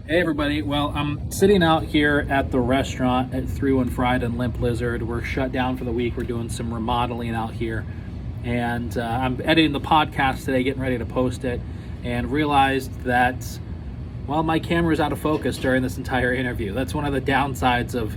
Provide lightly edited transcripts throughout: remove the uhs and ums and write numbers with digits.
Hey everybody. Well, I'm sitting out here at the restaurant at 3-1 Fried and Limp Lizard. We're shut down for the week. We're doing some remodeling out here. And I'm editing the podcast today, getting ready to post it, and realized that, well, my camera's out of focus during this entire interview. That's one of the downsides of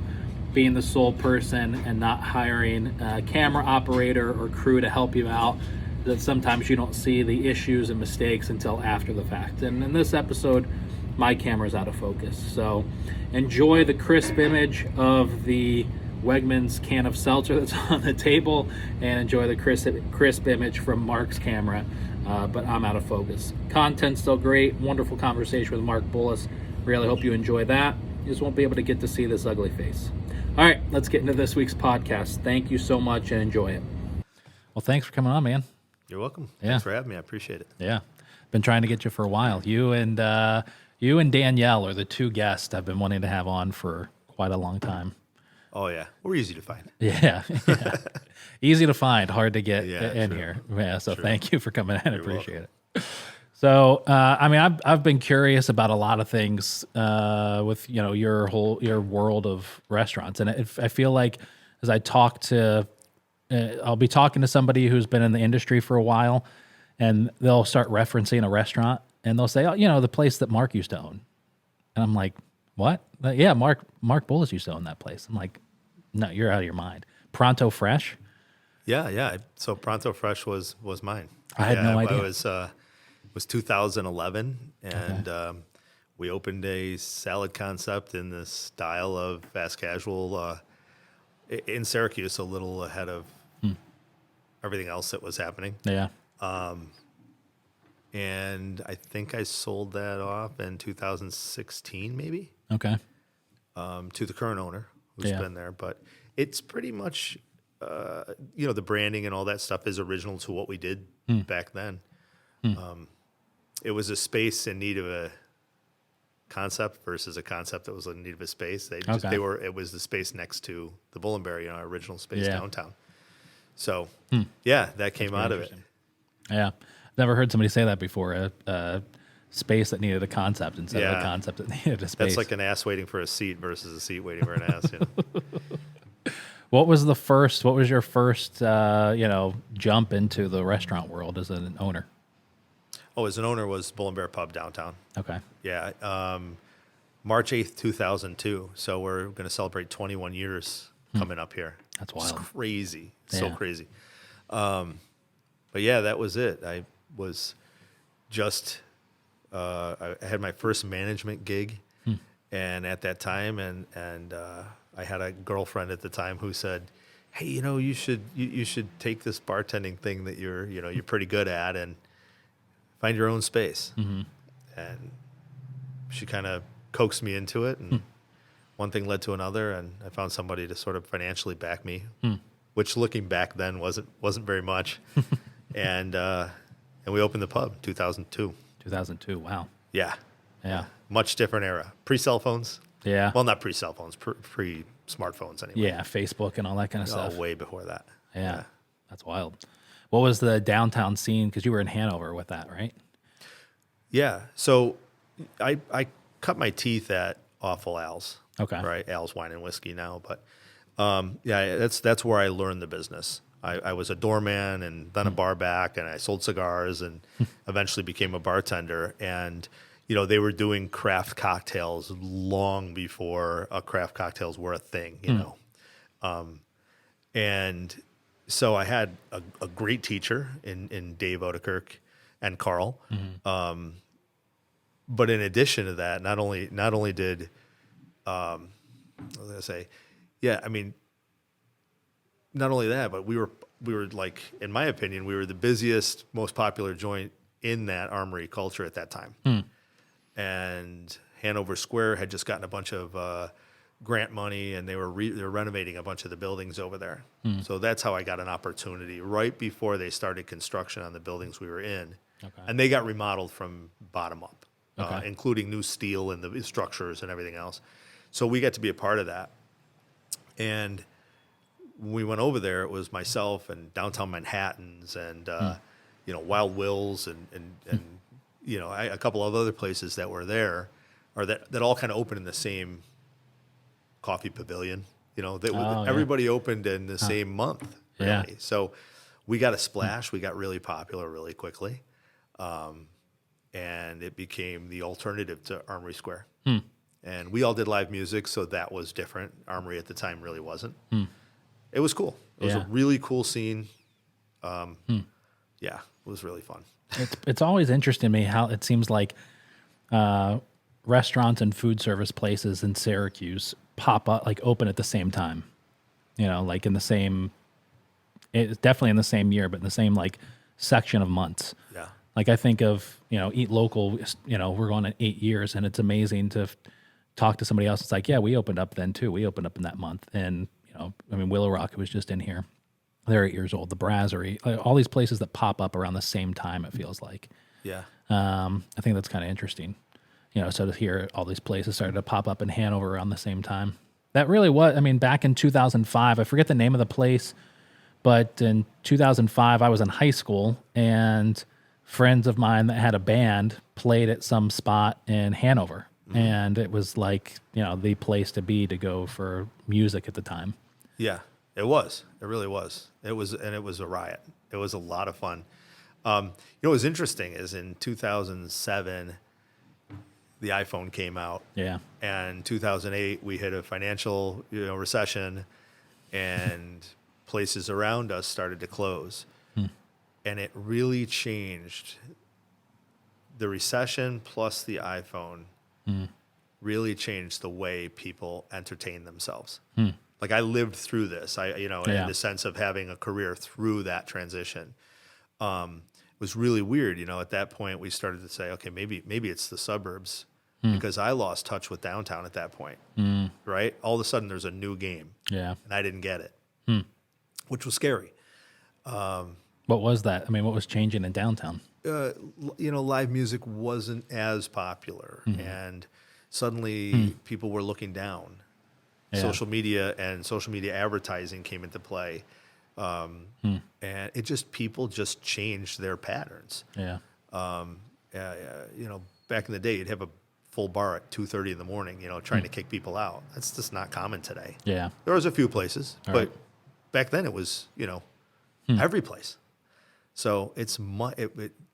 being the sole person and not hiring a camera operator or crew to help you out, that sometimes you don't see the issues and mistakes until after the fact. And in this episode, my camera's out of focus. So enjoy the crisp image of the Wegmans can of seltzer that's on the table, and enjoy the crisp image from Mark's camera. But I'm out of focus. Content's still great. Wonderful conversation with Mark Bullis. Really hope you enjoy that. You just won't be able to get to see this ugly face. All right, let's get into this week's podcast. Thank you so much and enjoy it. Well, thanks for coming on, man. You're welcome. Yeah. Thanks for having me. I appreciate it. Yeah. Been trying to get you for a while. You and Danielle are the two guests I've been wanting to have on for quite a long time. Oh, yeah. We're easy to find. Yeah. Easy to find, hard to get in true. here. Yeah, so True. Thank you for coming in. I You're appreciate it. So, I've been curious about a lot of things with your world of restaurants, and I feel like as I talk to, I'll be talking to somebody who's been in the industry for a while, and they'll start referencing a restaurant, and they'll say, "Oh, the place that Mark used to own," and I'm like, "What? Yeah, Mark Bullis used to own that place." I'm like, "No, you're out of your mind." Pronto Fresh. Yeah. So Pronto Fresh was mine. I had no idea. It was 2011, and we opened a salad concept in the style of fast casual in Syracuse, a little ahead of everything else that was happening. Yeah. And I think I sold that off in 2016, maybe, Okay. to the current owner who's Yeah. been there. But it's pretty much, the branding and all that stuff is original to what we did back then. It was a space in need of a concept versus a concept that was in need of a space. Okay. It was the space next to the Bull and Berry, our original space Yeah. downtown. So, yeah, that came out of it. Interesting. Yeah. Never heard somebody say that before. A space that needed a concept instead of a Yeah. concept that needed a space. That's like an ass waiting for a seat versus a seat waiting for an ass. What was your first, jump into the restaurant world as an owner? Oh, as an owner was Bull and Bear Pub downtown. Okay. Yeah, March 8th, 2002. So we're going to celebrate 21 years coming up here. That's It's wild. crazy. Yeah. So crazy. But yeah, that was it. I was just, I had my first management gig. And at that time, and I had a girlfriend at the time who said, "Hey, you should take this bartending thing that you're pretty good at and find your own space." And she kind of coaxed me into it, and one thing led to another, and I found somebody to sort of financially back me, which looking back then wasn't very much. and we opened the pub 2002. 2002. Wow. Yeah. Yeah. Much different era. Pre-cell phones. Yeah. Well, not pre-cell phones, pre-smartphones anyway. Yeah. Facebook and all that kind of stuff. Oh, way before that. Yeah. That's wild. What was the downtown scene? Because you were in Hanover with that, right? Yeah. So I cut my teeth at Awful Al's. Okay. Right. Al's Wine and Whiskey now. But that's where I learned the business. I was a doorman and then a bar back, and I sold cigars and eventually became a bartender. And, they were doing craft cocktails long before craft cocktails were a thing, And so I had a great teacher in Dave Odekirk and Carl. But in addition to that, not only did, what was I gonna say? Yeah, I mean, not only that, but we were like, in my opinion, we were the busiest, most popular joint in that armory culture at that time. And Hanover Square had just gotten a bunch of grant money, and they were renovating a bunch of the buildings over there. So that's how I got an opportunity right before they started construction on the buildings we were in. Okay. And they got remodeled from bottom up, Okay. including new steel and the structures and everything else. So we got to be a part of that. And when we went over there, it was myself and Downtown Manhattans and Wild Will's and a couple of other places that were there. or that all kind of opened in the same coffee pavilion. You know, that Oh, yeah. everybody opened in the same month, really. Yeah. So we got a splash. We got really popular really quickly, and it became the alternative to Armory Square. And we all did live music, so that was different. Armory at the time really wasn't. It was cool. It was Yeah. a really cool scene. Yeah, it was really fun. It's always interesting to me how it seems like restaurants and food service places in Syracuse pop up, like open at the same time. You know, like in the same, it's definitely in the same year, but in the same like section of months. Yeah. Like I think of, Eat Local, we're going on 8 years, and it's amazing to talk to somebody else. It's like, yeah, we opened up then too. We opened up in that month. And, Willow Rock was just in here. They're 8 years old. The Brasserie, like, all these places that pop up around the same time, it feels like. Yeah. I think that's kind of interesting. So to hear all these places started to pop up in Hanover around the same time. That really was, back in 2005, I forget the name of the place, but in 2005, I was in high school, and friends of mine that had a band played at some spot in Hanover. And it was like, the place to be to go for music at the time. Yeah, it was. It really was. It was a riot. It was a lot of fun. What was interesting is in 2007, the iPhone came out. Yeah. And 2008, we hit a financial, recession, and places around us started to close. And it really changed. The recession plus the iPhone really changed the way people entertain themselves. Like I lived through this, in the sense of having a career through that transition. It was really weird. At that point we started to say, okay, maybe it's the suburbs, because I lost touch with downtown at that point, right? All of a sudden there's a new game, Yeah. and I didn't get it, which was scary. What was that? What was changing in downtown? Live music wasn't as popular, and suddenly people were looking down. Yeah. Social media and social media advertising came into play, and people just changed their patterns. Yeah. Back in the day, you'd have a full bar at 2:30 in the morning, trying to kick people out. That's just not common today. Yeah. There was a few places, All but right. back then it was, every place. So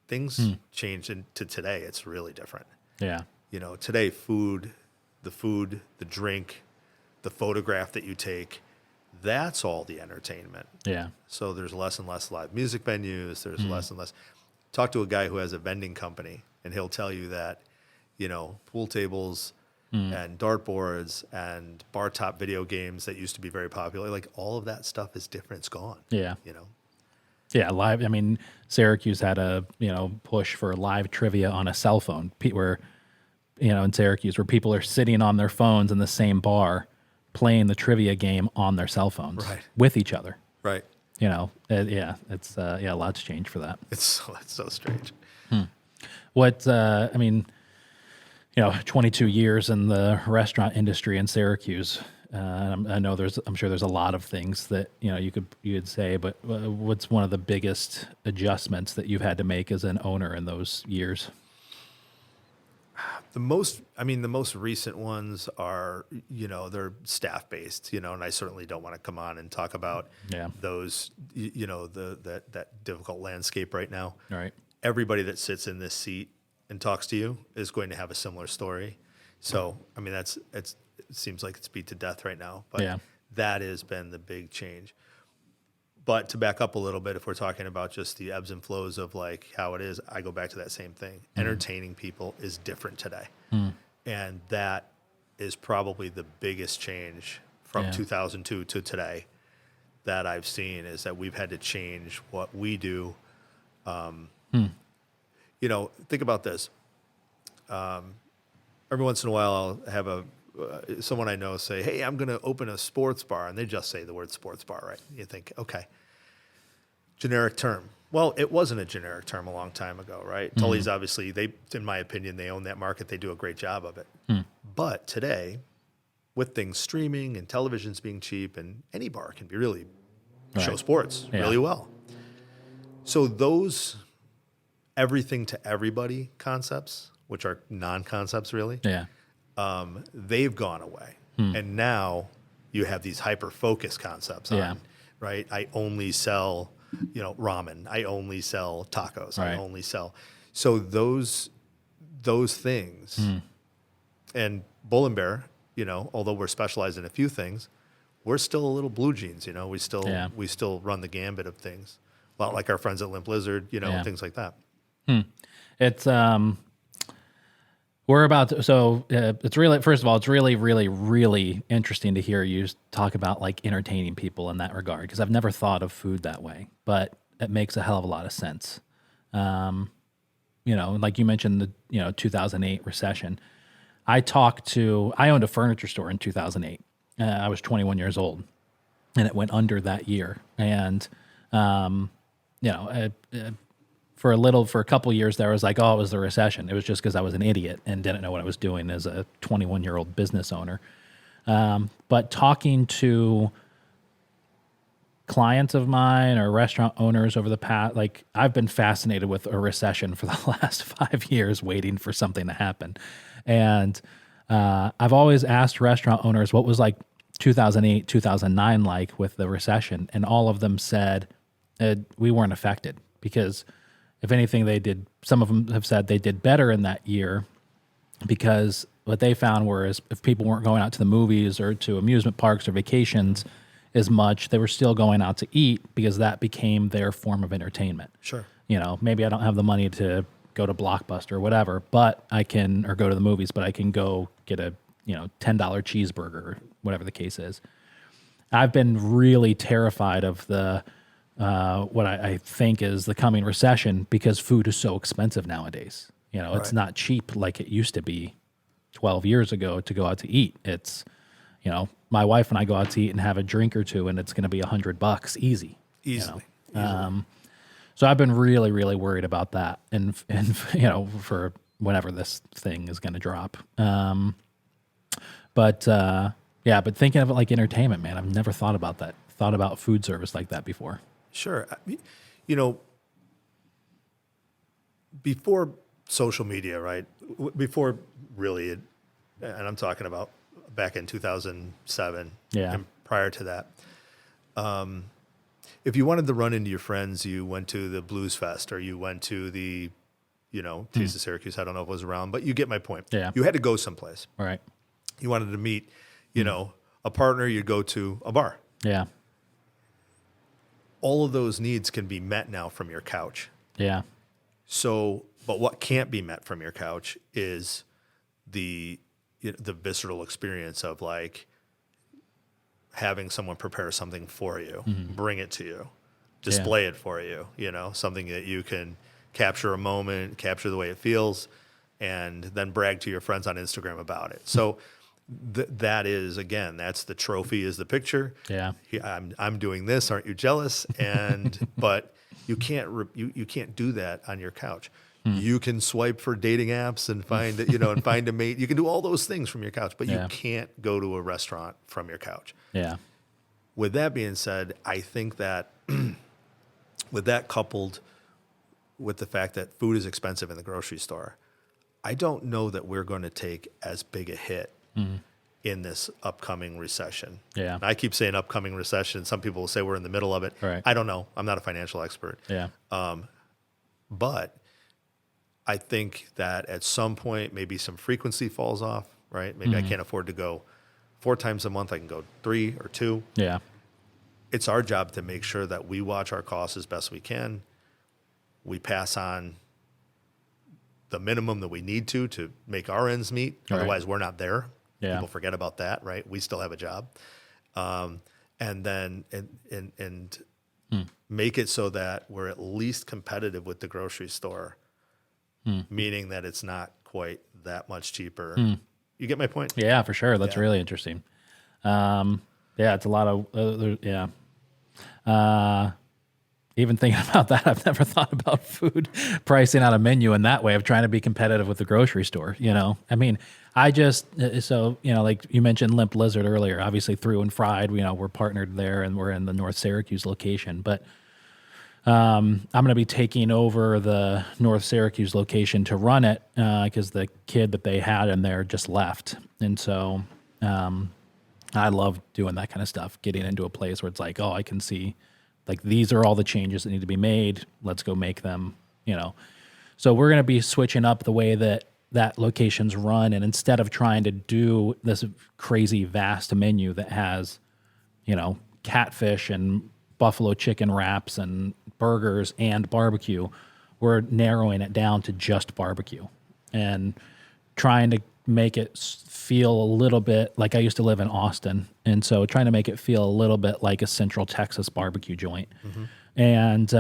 things changed into today. It's really different. Yeah. Today, the drink, the photograph that you take, that's all the entertainment. Yeah. So there's less and less live music venues. There's less and less. Talk to a guy who has a vending company, and he'll tell you that, pool tables and dartboards and bar top video games that used to be very popular, like all of that stuff is different. It's gone. Yeah. Yeah, live. Syracuse had a push for live trivia on a cell phone. Where, in Syracuse, where people are sitting on their phones in the same bar, playing the trivia game on their cell phones with each other. Right. It's a lot's changed for that. It's so strange. What 22 years in the restaurant industry in Syracuse. I'm sure there's a lot of things that you'd say, but what's one of the biggest adjustments that you've had to make as an owner in those years? The most recent ones are, they're staff based, and I certainly don't want to come on and talk about those, that difficult landscape right now. All right. Everybody that sits in this seat and talks to you is going to have a similar story. So, it seems like it's beat to death right now, but that has been the big change. But to back up a little bit, if we're talking about just the ebbs and flows of like how it is, I go back to that same thing. Entertaining people is different today. And that is probably the biggest change from 2002 to today that I've seen, is that we've had to change what we do. Think about this. Every once in a while I'll have someone I know say, hey, I'm going to open a sports bar. And they just say the word sports bar, right? You think, okay, generic term. Well, it wasn't a generic term a long time ago, right? Tully's obviously, in my opinion, they own that market. They do a great job of it. But today, with things streaming and televisions being cheap, and any bar can be really show sports really well. So those everything to everybody concepts, which are non-concepts really, they've gone away. And now you have these hyper focus concepts on, Yeah. right? I only sell, ramen. I only sell tacos. I Right. only sell. So those things, and Bull and Bear, although we're specialized in a few things, we're still a little blue jeans. We still run the gambit of things. A lot like our friends at Limp Lizard, Yeah. things like that. It's we're about to, so it's really, first of all, it's really, really, really interesting to hear you talk about like entertaining people in that regard, because I've never thought of food that way, but it makes a hell of a lot of sense. Like you mentioned the 2008 recession. I owned a furniture store in 2008. I was 21 years old, and it went under that year. And for a couple of years there, I was like, oh, it was the recession. It was just because I was an idiot and didn't know what I was doing as a 21-year-old business owner. But talking to clients of mine or restaurant owners over the past, like I've been fascinated with a recession for the last 5 years, waiting for something to happen. And I've always asked restaurant owners what was like 2008, 2009 like with the recession. And all of them said we weren't affected, because if anything, some of them have said they did better in that year, because what they found was if people weren't going out to the movies or to amusement parks or vacations as much, they were still going out to eat, because that became their form of entertainment. Sure. Maybe I don't have the money to go to Blockbuster or whatever, or go to the movies, but I can go get a, $10 cheeseburger or whatever the case is. I've been really terrified of what I think is the coming recession, because food is so expensive nowadays. It's not cheap like it used to be 12 years ago to go out to eat. It's, my wife and I go out to eat and have a drink or two, and it's going to be $100 easy. Easily. So I've been really, really worried about that, and for whenever this thing is going to drop. But thinking of it like entertainment, man, I've never thought about that. Thought about food service like that before. Sure. Before social media, right? Before really, and I'm talking about back in 2007 and prior to that, if you wanted to run into your friends, you went to the Blues Fest, or you went to the, Taste of Syracuse. I don't know if it was around, but you get my point. Yeah. You had to go someplace. All right. You wanted to meet, a partner, you'd go to a bar. Yeah. All of those needs can be met now from your couch. Yeah. So, but what can't be met from your couch is the visceral experience of like having someone prepare something for you, bring it to you, display it for you, something that you can capture a moment, capture the way it feels, and then brag to your friends on Instagram about it. So that is, again, that's the trophy, is the picture. Yeah. I'm doing this. Aren't you jealous? And, but you can't do that on your couch. You can swipe for dating apps and find a mate. You can do all those things from your couch, but you can't go to a restaurant from your couch. Yeah. With that being said, I think that with that coupled with the fact that food is expensive in the grocery store, I don't know that we're going to take as big a hit in this upcoming recession. Yeah. And I keep saying upcoming recession. Some people will say we're in the middle of it. Right. I don't know. I'm not a financial expert. Yeah. But I think that at some point, maybe some frequency falls off, right? Maybe I can't afford to go 4 times a month. I can go 3 or 2. Yeah. It's our job to make sure that we watch our costs as best we can. We pass on the minimum that we need to make our ends meet. Right. Otherwise, we're not there. Yeah. People forget about that, right? We still have a job. And then make it so that we're at least competitive with the grocery store, meaning that it's not quite that much cheaper. You get my point? Yeah, for sure. That's really interesting. It's a lot of, even thinking about that, I've never thought about food pricing on a menu in that way of trying to be competitive with the grocery store. I mean, like you mentioned Limp Lizard earlier, obviously Through and Fried, we're partnered there and we're in the North Syracuse location, but I'm going to be taking over the North Syracuse location to run it because the kid that they had in there just left. And so I love doing that kind of stuff, getting into a place where it's like, oh, I can see like these are all the changes that need to be made. Let's go make them, you know. So we're going to be switching up the way that location's run. And instead of trying to do this crazy vast menu that has, you know, catfish and buffalo chicken wraps and burgers and barbecue, we're narrowing it down to just barbecue and trying to make it feel a little bit like I used to live in Austin. And so trying to make it feel a little bit like a Central Texas barbecue joint. And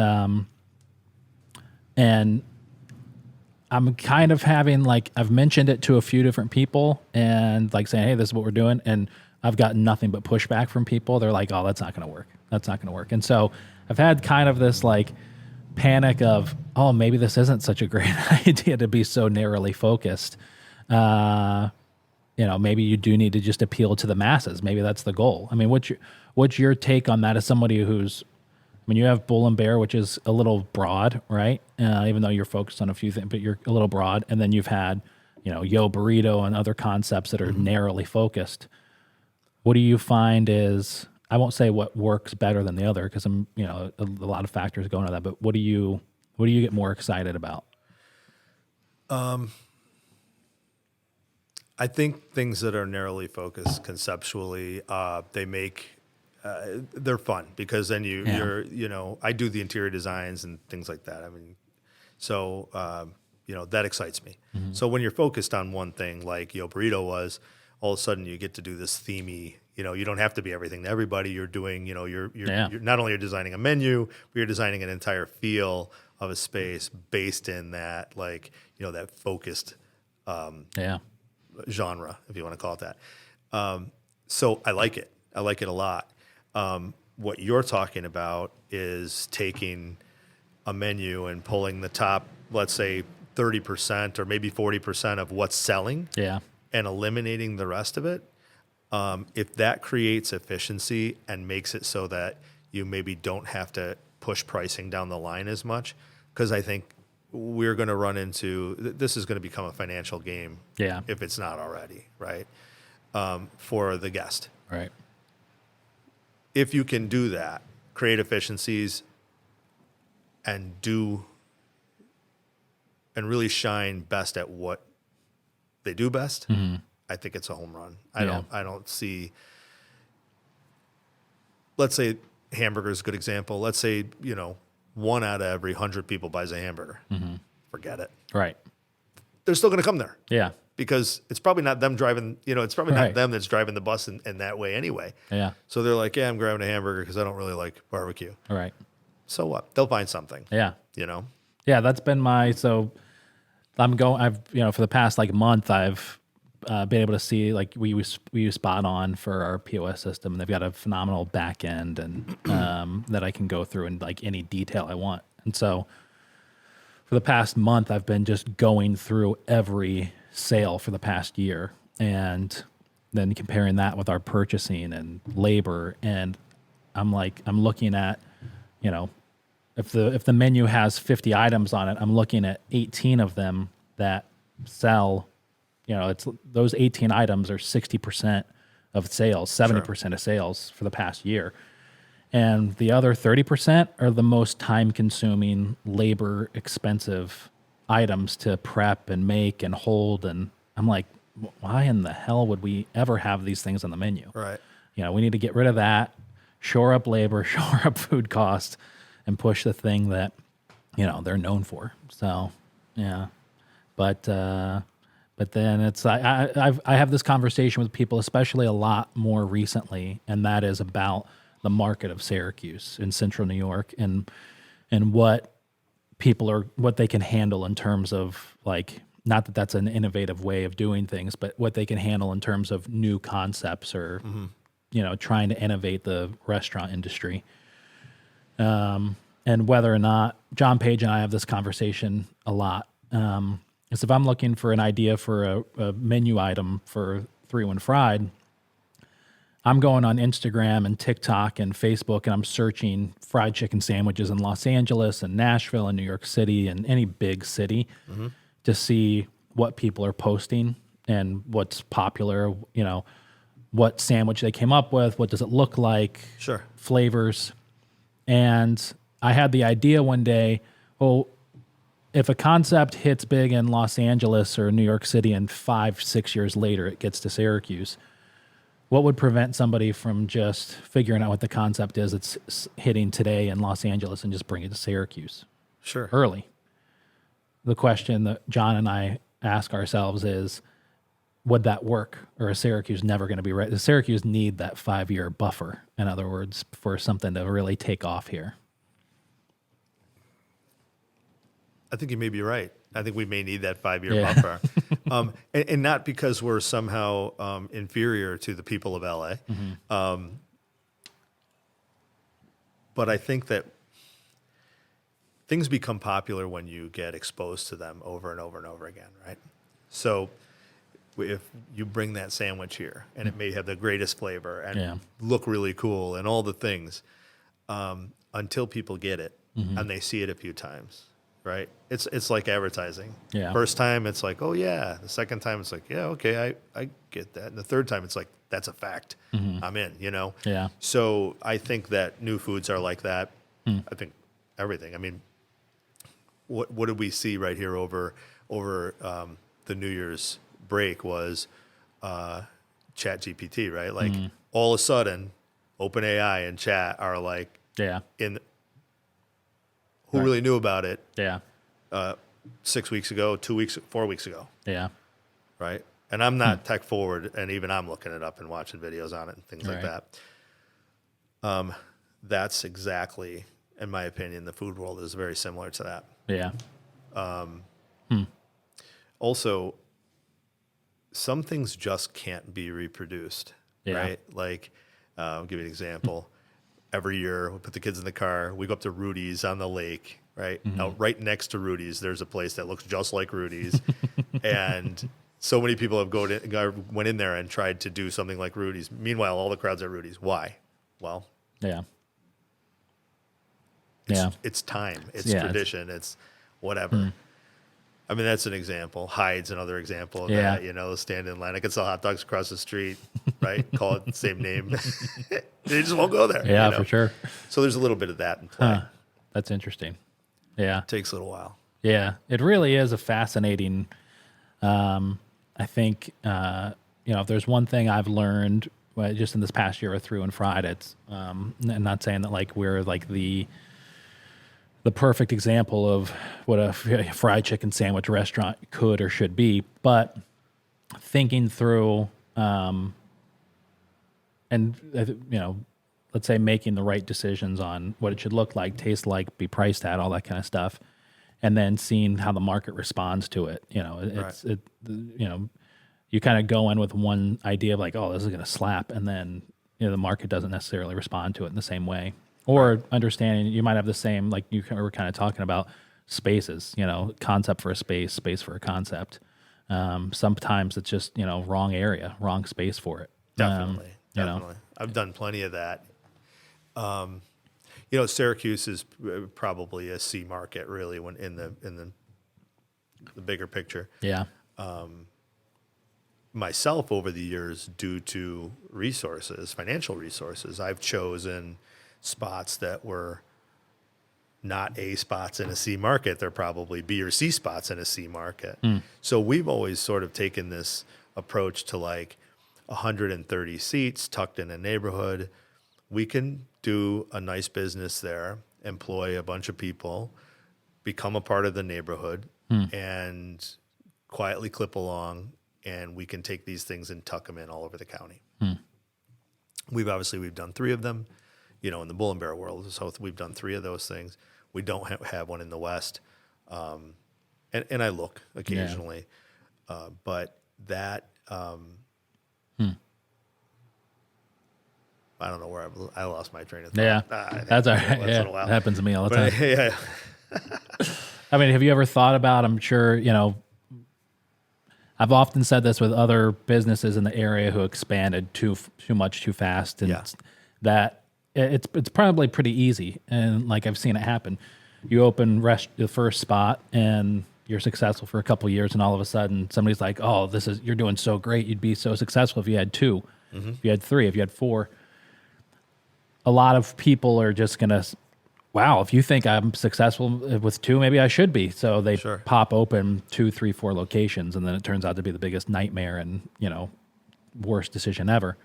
I'm kind of having like, I've mentioned it to a few different people and like saying, hey, this is what we're doing. And I've gotten nothing but pushback from people. They're like, oh, that's not going to work. That's not going to work. And so I've had kind of this like panic of, oh, maybe this isn't such a great idea to be so narrowly focused. You know, maybe you do need to just appeal to the masses. Maybe that's the goal. I mean, what's your take on that as somebody who's, I mean, you have Bull and Bear, which is a little broad, right? Even though you're focused on a few things, but you're a little broad. And then you've had, you know, Yo Burrito and other concepts that are narrowly focused. What do you find is, I won't say what works better than the other because I'm, you know, a lot of factors go into that, but what do you get more excited about? I think things that are narrowly focused conceptually, they make they're fun because then you're you know, I do the interior designs and things like that. I mean, so you know, that excites me. So when you're focused on one thing like Yo Burrito was, all of a sudden you get to do this themey. You know, you don't have to be everything to everybody. You're doing, you know, you're not only you're designing a menu, but you're designing an entire feel of a space based in that, like, you know, that focused genre, if you want to call it that. So I like it. I like it a lot. What you're talking about is taking a menu and pulling the top, let's say 30% or maybe 40% of what's selling and eliminating the rest of it. If that creates efficiency and makes it so that you maybe don't have to push pricing down the line as much, because I think we're going to run into, this is going to become a financial game if it's not already, right, for the guest. Right. If you can do that, create efficiencies and really shine best at what they do best, I think it's a home run. I don't see, let's say hamburger is a good example. Let's say, you know, 1 out of every 100 people buys a hamburger. Forget it. Right. They're still going to come there. Yeah. Because it's probably not them driving, you know, it's probably not them that's driving the bus in that way anyway. Yeah. So they're like, yeah, I'm grabbing a hamburger because I don't really like barbecue. All right. So what? They'll find something. Yeah. You know? Yeah, that's been I've, you know, for the past like month, I've been able to see, like we use Spot On for our POS system, and they've got a phenomenal back end and that I can go through and like any detail I want. And so for the past month, I've been just going through every sale for the past year and then comparing that with our purchasing and labor. And I'm looking at, you know, if the menu has 50 items on it, I'm looking at 18 of them that sell. You know, it's those 18 items are 60% of sales, 70% of sales for the past year. And the other 30% are the most time-consuming, labor-expensive items to prep and make and hold. And I'm like, why in the hell would we ever have these things on the menu? Right. You know, we need to get rid of that, shore up labor, shore up food costs, and push the thing that, you know, they're known for. So, yeah. But then it's I have this conversation with people, especially a lot more recently, and that is about the market of Syracuse in Central New York and what they can handle in terms of, like, not that that's an innovative way of doing things, but what they can handle in terms of new concepts or you know, trying to innovate the restaurant industry. And whether or not John Page and I have this conversation a lot. Is if I'm looking for an idea for a menu item for 3-1 Fried, I'm going on Instagram and TikTok and Facebook, and I'm searching fried chicken sandwiches in Los Angeles and Nashville and New York City and any big city to see what people are posting and what's popular, what sandwich they came up with, what does it look like, Sure. flavors. And I had the idea one day, well, if a concept hits big in Los Angeles or New York City and 5-6 years later it gets to Syracuse, what would prevent somebody from just figuring out what the concept is it's hitting today in Los Angeles and just bring it to Syracuse Sure. early? The question that John and I ask ourselves is, would that work? Or is Syracuse never going to be ready? Does Syracuse need that 5-year buffer, in other words, for something to really take off here? I think you may be right. I think we may need that 5-year buffer. And not because we're somehow inferior to the people of LA. But I think that things become popular when you get exposed to them over and over and over again, right? So if you bring that sandwich here and it may have the greatest flavor and look really cool and all the things, until people get it and they see it a few times, right? It's like advertising. Yeah. First time it's like, oh yeah. The second time it's like, yeah, okay, I get that. And the third time it's like, that's a fact. I'm in, Yeah. So I think that new foods are like that. I think everything. I mean, what did we see right here over the New Year's break was Chat GPT, right? Like all of a sudden, OpenAI and Chat are like in. Who really knew about it? 6 weeks ago, 2 weeks, 4 weeks ago. Yeah. Right. And I'm not tech forward, and even I'm looking it up and watching videos on it and things like that. That's exactly, in my opinion, the food world is very similar to that. Yeah. Also, some things just can't be reproduced, right? Like, I'll give you an example. Every year, we put the kids in the car. We go up to Rudy's on the lake, right? Now, right next to Rudy's, there's a place that looks just like Rudy's. And so many people have went in there and tried to do something like Rudy's. Meanwhile, all the crowds at Rudy's. Why? Well, it's time. It's tradition. It's whatever. I mean, that's an example. Hyde's another example of that. They'll stand in line. I could sell hot dogs across the street, right? Call it the same name. They just won't go there. Yeah, for sure. So there's a little bit of that in play. That's interesting. Yeah. Takes a little while. Yeah. It really is a fascinating, I think, if there's one thing I've learned just in this past year with Through and Fried, it's, and not saying that like we're like the perfect example of what a fried chicken sandwich restaurant could or should be, but thinking through, and let's say making the right decisions on what it should look like, taste like, be priced at, all that kind of stuff, and then seeing how the market responds to it. You kind of go in with one idea of like, oh, this is going to slap, and then the market doesn't necessarily respond to it in the same way. Or understanding you might have the same, like you were kind of talking about spaces, concept for a space for a concept. Sometimes it's just, wrong area, wrong space for it. Definitely. I've done plenty of that. Syracuse is probably a C market really when in the bigger picture. Yeah. Myself over the years, due to financial resources, I've chosen spots that were not A spots in a C market. They're probably B or C spots in a C market. So we've always sort of taken this approach to like 130 seats tucked in a neighborhood. We can do a nice business there, employ a bunch of people, become a part of the neighborhood, and quietly clip along, and we can take these things and tuck them in all over the county. We've done 3 of them. In the Bull and Bear world, so we've done 3 of those things. We don't have one in the West, and I look occasionally, but that I don't know where I lost my train of thought. Yeah, that's all right. Yeah, it happens to me all the time. Yeah. I mean, have you ever thought about? I'm sure I've often said this with other businesses in the area who expanded too much too fast, and Yeah. that it's probably pretty easy. And like I've seen it happen. You open the first spot and you're successful for a couple of years, and all of a sudden somebody's like, "Oh, you're doing so great. You'd be so successful if you had two, if you had three, if you had four." A lot of people are just gonna, wow, if you think I'm successful with two, maybe I should be. So they Sure. pop open 2, 3, 4 locations, and then it turns out to be the biggest nightmare and, worst decision ever.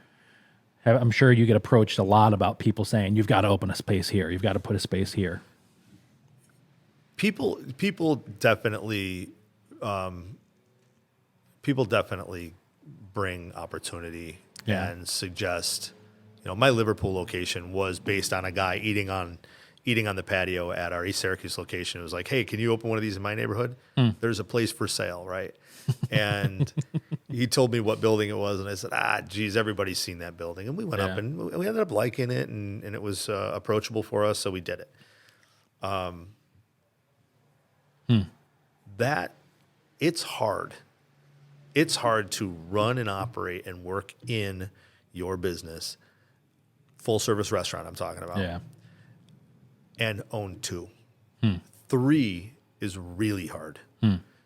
I'm sure you get approached a lot about people saying, you've got to open a space here. You've got to put a space here. People definitely people definitely bring opportunity Yeah. and suggest. My Liverpool location was based on a guy eating on the patio at our East Syracuse location. It was like, hey, can you open one of these in my neighborhood? There's a place for sale, right? And he told me what building it was, and I said, geez, everybody's seen that building. And we went up and we ended up liking it, and it was approachable for us, so we did it. That, it's hard. It's hard to run and operate and work in your business, full service restaurant I'm talking about, Yeah. and own two. 3 is really hard.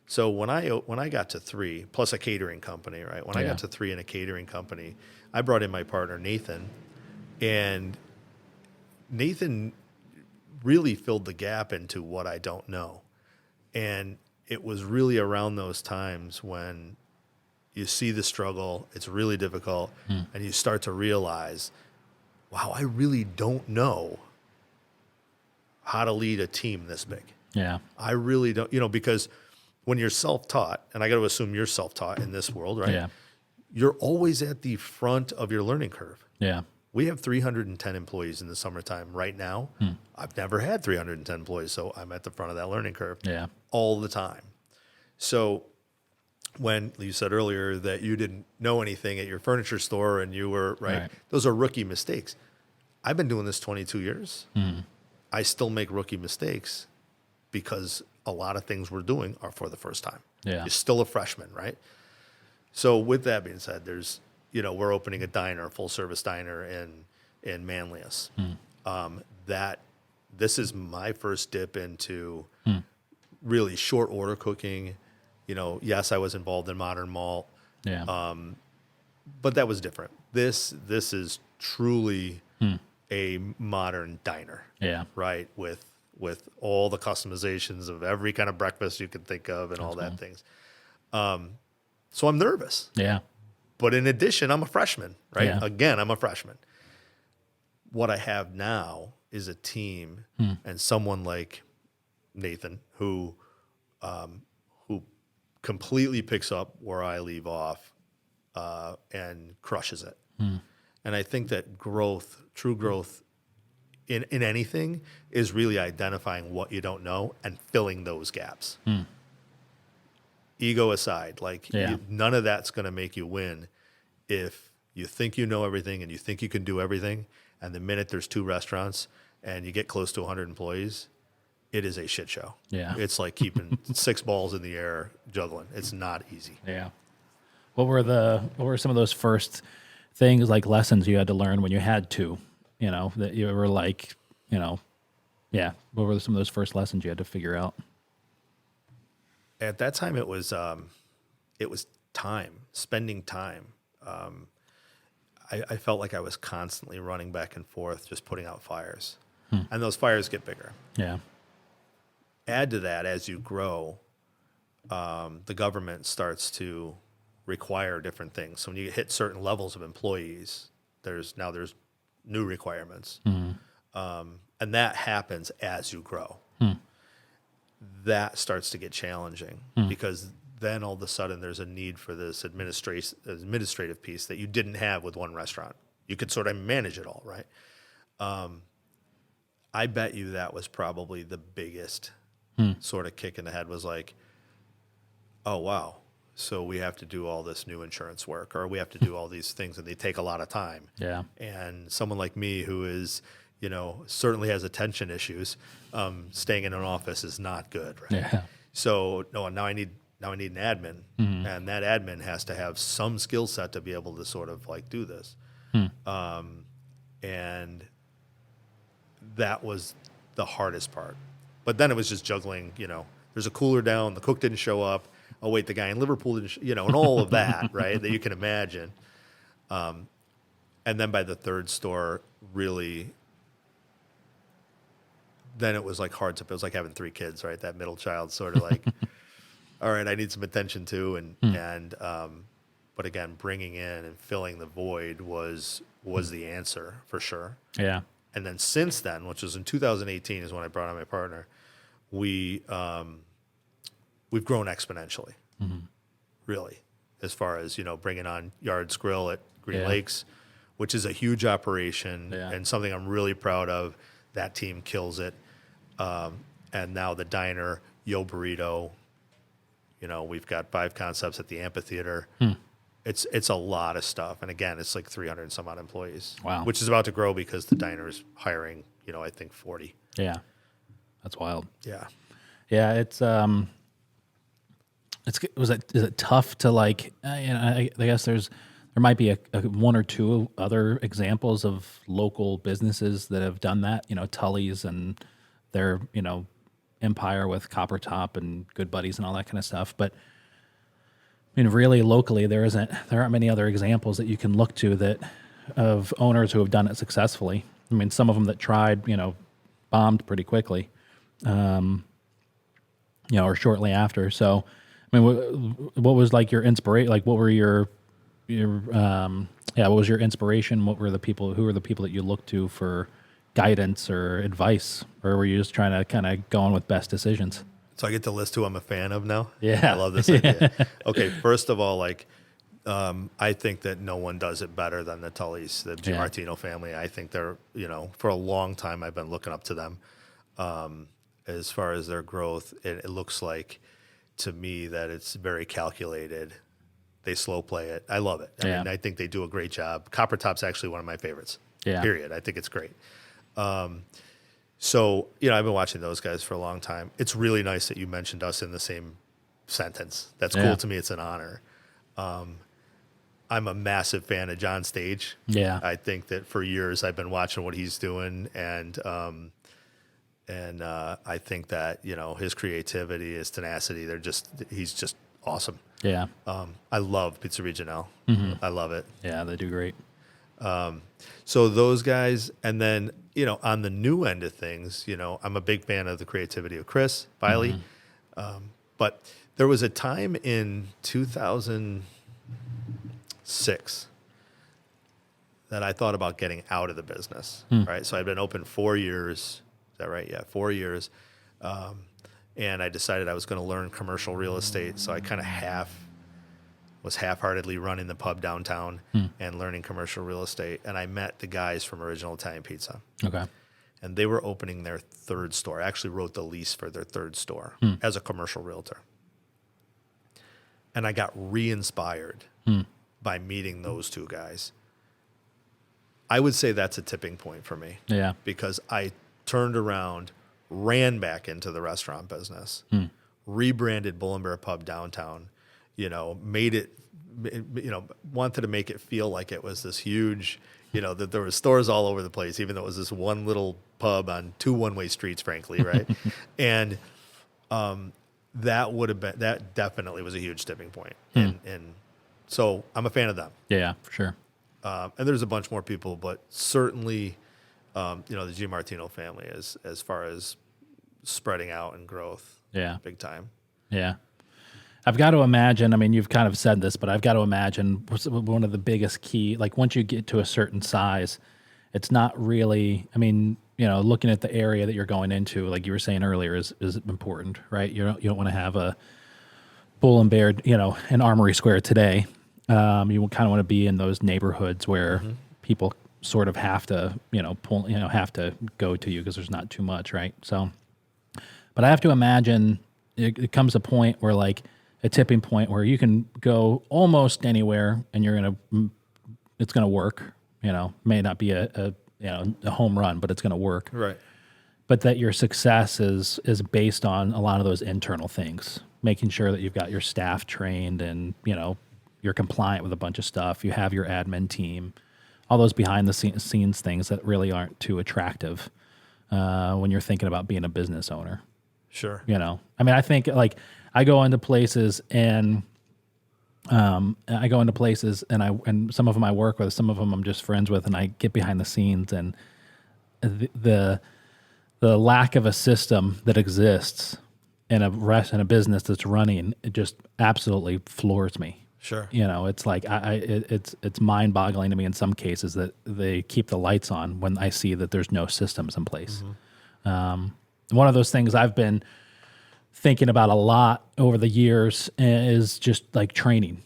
So when I got to 3, plus a catering company, right? When I got to 3 in a catering company, I brought in my partner Nathan, and Nathan really filled the gap into what I don't know. And it was really around those times when you see the struggle, it's really difficult, and you start to realize, wow, I really don't know how to lead a team this big. Yeah. I really don't, because when you're self-taught, and I got to assume you're self-taught in this world, right? Yeah. You're always at the front of your learning curve. Yeah. We have 310 employees in the summertime right now. I've never had 310 employees, so I'm at the front of that learning curve Yeah. all the time. So when you said earlier that you didn't know anything at your furniture store and you were, right. Those are rookie mistakes. I've been doing this 22 years. I still make rookie mistakes because a lot of things we're doing are for the first time. Yeah. You're still a freshman, right? So with that being said, there's, we're opening a diner, a full service diner in Manlius. This is my first dip into really short order cooking. Yes, I was involved in Modern Malt, Yeah. but that was different. This is truly a modern diner, Yeah. right? With all the customizations of every kind of breakfast you could think of and all that things. So I'm nervous. Yeah. But in addition, I'm a freshman, right? Yeah. Again, I'm a freshman. What I have now is a team and someone like Nathan who completely picks up where I leave off and crushes it. And I think that true growth in anything is really identifying what you don't know and filling those gaps. Ego aside, none of that's going to make you win if you think you know everything and you think you can do everything, and the minute there's 2 restaurants and you get close to 100 employees, it is a shit show. Yeah. It's like keeping 6 balls in the air juggling. It's not easy. Yeah. What were some of those first things, like lessons you had to learn when you had to, that you were like, yeah. What were some of those first lessons you had to figure out? At that time, it was time, spending time. I felt like I was constantly running back and forth, just putting out fires, and those fires get bigger. Yeah. Add to that, as you grow, the government starts to require different things. So when you hit certain levels of employees, there's new requirements, and that happens as you grow. That starts to get challenging because then all of a sudden there's a need for this administrative piece that you didn't have with one restaurant. You could sort of manage it all, right? I bet you that was probably the biggest sort of kick in the head, was like, oh, wow. So we have to do all this new insurance work, or we have to do all these things, and they take a lot of time. Yeah. And someone like me who is, certainly has attention issues, staying in an office is not good, right? Yeah. So now I now I need an admin, and that admin has to have some skill set to be able to sort of like do this. And that was the hardest part. But then it was just juggling, there's a cooler down, the cook didn't show up. Oh, wait, the guy in Liverpool didn't, and all of that, right, that you can imagine. And then by the third store, really, then it was like hard to, it was like having 3 kids, right? That middle child sort of like, all right, I need some attention too. But again, bringing in and filling the void was the answer for sure. Yeah. And then since then, which was in 2018 is when I brought on my partner, we've grown exponentially, really, as far as, bringing on Yard's Grill at Green Lakes, which is a huge operation and something I'm really proud of. That team kills it. And now the diner, Yo Burrito, we've got 5 concepts at the amphitheater. It's a lot of stuff. And again, it's like 300 and some odd employees. Wow. Which is about to grow because the diner is hiring, I think 40. Yeah. That's wild. Yeah. Yeah. Is it tough to like, I guess there might be a 1 or 2 other examples of local businesses that have done that, Tully's and their, empire with Copper Top and Good Buddies and all that kind of stuff. But I mean, really locally, there aren't many other examples that you can look to of owners who have done it successfully. I mean, some of them that tried, bombed pretty quickly, or shortly after. So, I mean, what was like your inspiration? Like, what were what was your inspiration? Who were the people that you looked to for guidance or advice, or were you just trying to kind of go on with best decisions? So I get to list who I'm a fan of now. Yeah. I love this idea. Okay, first of all, I think that no one does it better than the Tullys, the Gimartino family. I think they're, for a long time I've been looking up to them as far as their growth. It looks like to me that it's very calculated. They slow play it. I love it. I mean, I think they do a great job. Copper Top's actually one of my favorites. Yeah. Period. I think it's great. So, I've been watching those guys for a long time. It's really nice that you mentioned us in the same sentence. That's cool to me. It's an honor. I'm a massive fan of John Stage. Yeah. I think that for years I've been watching what he's doing, and I think that, his creativity, his tenacity, he's just awesome. Yeah. I love Pizzeria Janelle. I love it. Yeah, they do great. So those guys, and then, on the new end of things, I'm a big fan of the creativity of Chris Biley. But there was a time in 2006 that I thought about getting out of the business, right? So I'd been open 4 years. Is that right? Yeah, 4 years. And I decided I was going to learn commercial real estate. So I kind of was half-heartedly running the pub downtown and learning commercial real estate. And I met the guys from Original Italian Pizza. Okay. And they were opening their 3rd store. I actually wrote the lease for their 3rd store as a commercial realtor. And I got re-inspired by meeting those 2 guys. I would say that's a tipping point for me. Yeah. Because I turned around, ran back into the restaurant business, rebranded Bull and Bear Pub downtown, made it, wanted to make it feel like it was this huge, that there were stores all over the place, even though it was this one little pub on 2 one-way streets, frankly, right? And that definitely was a huge tipping point. And so I'm a fan of them. Yeah, for sure. And there's a bunch more people, but certainly, the Gimartino family as far as spreading out and growth. Yeah. Big time. Yeah. I've got to imagine, I mean, you've kind of said this, but I've got to imagine one of the biggest key, like once you get to a certain size, it's not really, I mean, looking at the area that you're going into, like you were saying earlier, is important, right? You don't want to have a Bull and Bear, in Armory Square today. You kind of want to be in those neighborhoods where people sort of have to, have to go to you because there's not too much, right? So, but I have to imagine it comes a point where like, a tipping point where you can go almost anywhere and it's going to work, may not be a home run, but it's going to work. Right. but that your success is based on a lot of those internal things, making sure that you've got your staff trained and, you're compliant with a bunch of stuff. You have your admin team, all those behind the scenes things that really aren't too attractive when you're thinking about being a business owner. Sure. I mean, I think like I go into places and and some of them I work with, some of them I'm just friends with, and I get behind the scenes, and the lack of a system that exists in a business that's running, it just absolutely floors me. Sure. It's like it's mind boggling to me in some cases that they keep the lights on when I see that there's no systems in place. One of those things I've been thinking about a lot over the years is just like training,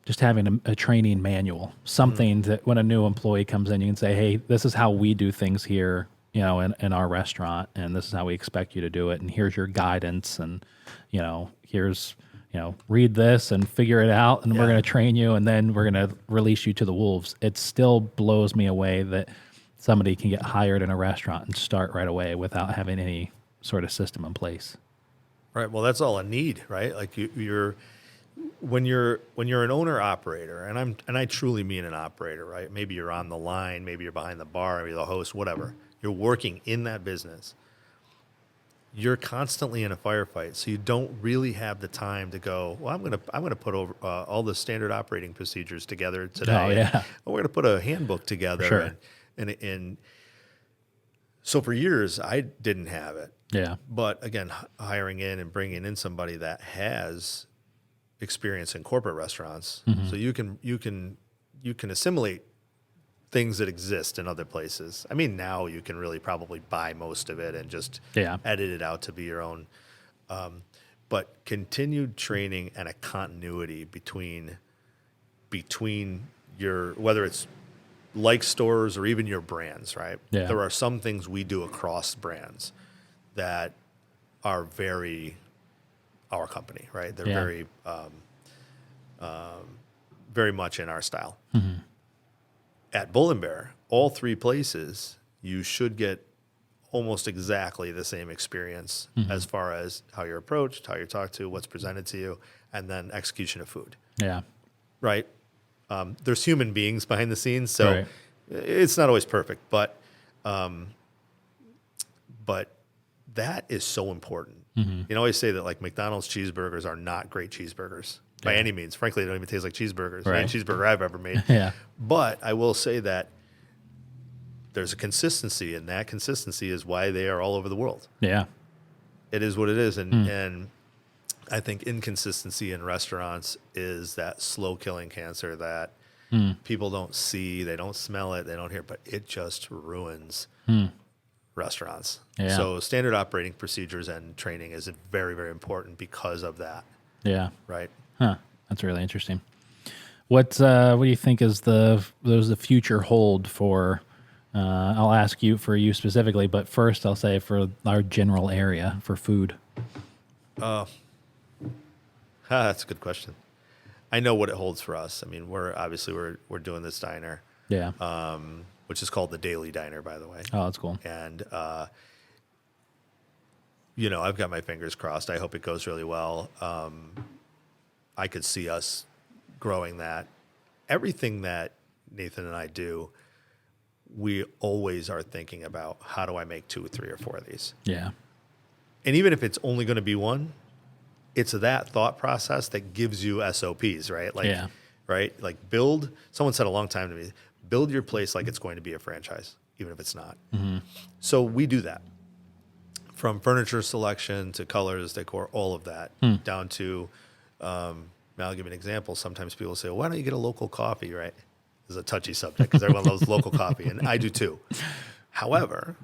just having a training manual, something that when a new employee comes in, you can say, hey, this is how we do things here, in our restaurant, and this is how we expect you to do it. And here's your guidance. And, here's, read this and figure it out. And we're going to train you. And then we're going to release you to the wolves. It still blows me away that somebody can get hired in a restaurant and start right away without having any sort of system in place. Right. Well, that's all a need, right? Like when you're an owner operator, and I truly mean an operator, right? Maybe you're on the line, maybe you're behind the bar, maybe the host, whatever. You're working in that business. You're constantly in a firefight, so you don't really have the time to go, well, I'm gonna put over all the standard operating procedures together today. Oh yeah. We're gonna put a handbook together. Sure. And so for years I didn't have it. Yeah. But again, hiring in and bringing in somebody that has experience in corporate restaurants, so you can assimilate things that exist in other places. I mean, now you can really probably buy most of it and just edit it out to be your own. But continued training and a continuity between your, whether it's like stores or even your brands, right? Yeah. There are some things we do across brands that are very our company, right? They're very, very much in our style. At Bull and Bear, all three places, you should get almost exactly the same experience as far as how you're approached, how you're talked to, what's presented to you, and then execution of food. Yeah. Right? There's human beings behind the scenes, so it's not always perfect, but that is so important. You can always say that like McDonald's cheeseburgers are not great cheeseburgers by any means. Frankly, they don't even taste like cheeseburgers. Any cheeseburger I've ever made. But I will say that there's a consistency, and that consistency is why they are all over the world. Yeah. It is what it is. And I think inconsistency in restaurants is that slow killing cancer that people don't see, they don't smell it, they don't hear, but it just ruins restaurants. Yeah. So standard operating procedures and training is very, very important because of that. Yeah. Right. Huh. That's really interesting. What do you think is the future hold for? I'll ask you specifically, but first I'll say for our general area for food. That's a good question. I know what it holds for us. I mean, we're doing this diner. Yeah. Which is called the Daily Diner, by the way. Oh, that's cool. And I've got my fingers crossed. I hope it goes really well. I could see us growing that. Everything that Nathan and I do, we always are thinking about how do I make 2 or 3 or 4 of these. Yeah. And even if it's only going to be one, it's that thought process that gives you SOPs, right? Like, right? Like someone said a long time to me, build your place like it's going to be a franchise, even if it's not. So we do that. From furniture selection to colors, decor, all of that, down to, I'll give you an example. Sometimes people say, well, why don't you get a local coffee, right? It's a touchy subject because everyone loves local coffee, and I do too. However,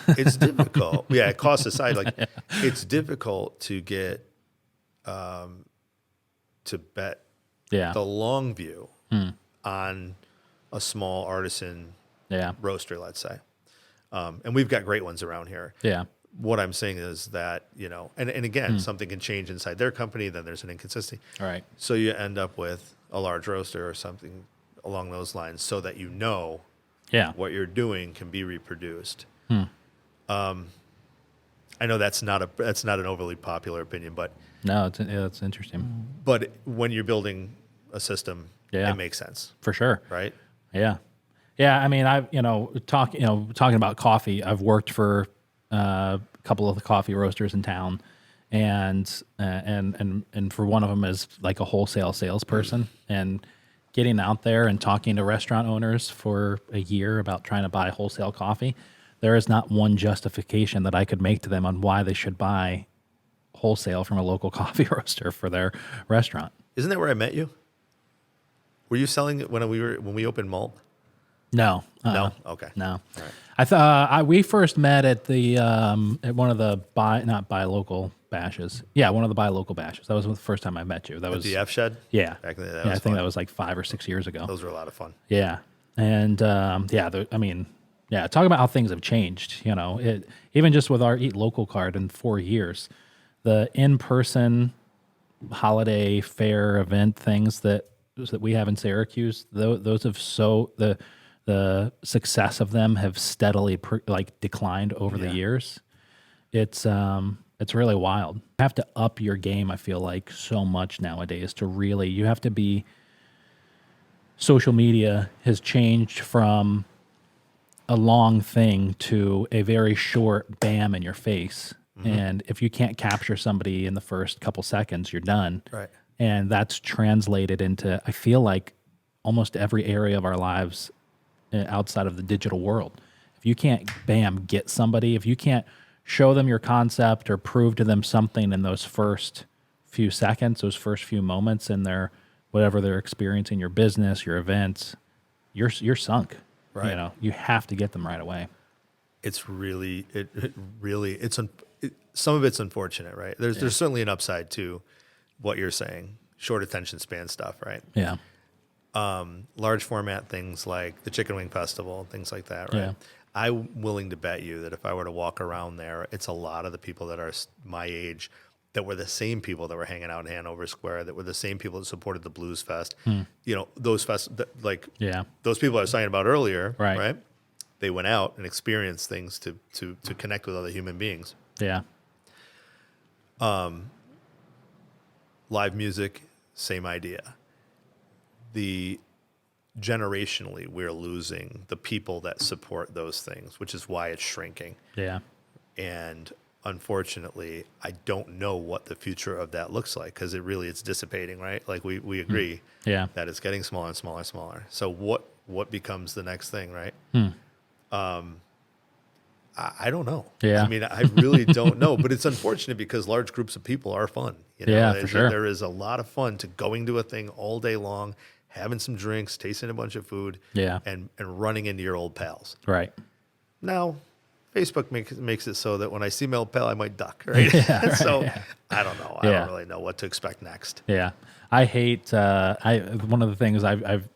it's difficult. Yeah, cost aside, it's difficult to get to bet the long view on a small artisan roaster, let's say. And we've got great ones around here. Yeah. What I'm saying is that, and again, something can change inside their company, then there's an inconsistency. All right. So you end up with a large roaster or something along those lines so that what you're doing can be reproduced. I know that's not an overly popular opinion, No, it's interesting. but when you're building a system, Yeah. it makes sense, For sure. right? Yeah. Yeah. I mean, talking about coffee, I've worked for a couple of the coffee roasters in town, and for one of them as like a wholesale salesperson, and getting out there and talking to restaurant owners for a year about trying to buy wholesale coffee, there is not one justification that I could make to them on why they should buy wholesale from a local coffee roaster for their restaurant. Isn't that where I met you? Were you selling it when we opened Malt? No. No? Okay. No. All right. I thought we first met at the at one of the not buy local bashes. Yeah, one of the buy local bashes. That was the first time I met you. That was The F Shed? yeah. Back in the day, that Yeah, was I think fun. that was like 5 or 6 years ago. Those were a lot of fun. Yeah, and I mean, yeah. Talk about how things have changed. You know, even just with our Eat Local card in 4 years, the in-person holiday fair event things that we have in Syracuse, those have the success of them have steadily declined over the Yeah. years. It's really wild. You have to up your game, I feel like, so much nowadays to really, you have to be, social media has changed from a long thing to a very short bam in your face. And if you can't capture somebody in the first couple seconds, you're done. Right. And that's translated into, I feel like, almost every area of our lives outside of the digital world. If you can't, bam, get somebody, if you can't show them your concept or prove to them something in those first few seconds, those first few moments in their, whatever they're experiencing, your business, your events, you're sunk. Right. You know, you have to get them right away. It's really, some of it's unfortunate, right? There's certainly an upside to what you're saying, short attention span stuff, right? Yeah. Large format things like the Chicken Wing Festival, things like that, right? Yeah. I'm willing to bet you that if I were to walk around there, it's a lot of the people that are my age that were the same people that were hanging out in Hanover Square, that were the same people that supported the Blues Fest. You know, those Yeah. those people I was talking about earlier, Right. right? They went out and experienced things to connect with other human beings. Yeah. Live music, same idea. Generationally, we're losing the people that support those things, which is why it's shrinking. Yeah. And unfortunately, I don't know what the future of that looks like, because it's dissipating, right? Like we agree Yeah. that it's getting smaller and smaller and smaller. So what becomes the next thing, right? I don't know. Yeah. I mean, I really don't know, but it's unfortunate because large groups of people are fun. You know? Yeah, for sure. There is a lot of fun to going to a thing all day long, having some drinks, tasting a bunch of food, Yeah. and running into your old pals. Right. Now, Facebook makes it so that when I see my old pal, I might duck, right? So I don't know. I Yeah. don't really know what to expect next. Yeah, I hate. One of the things I've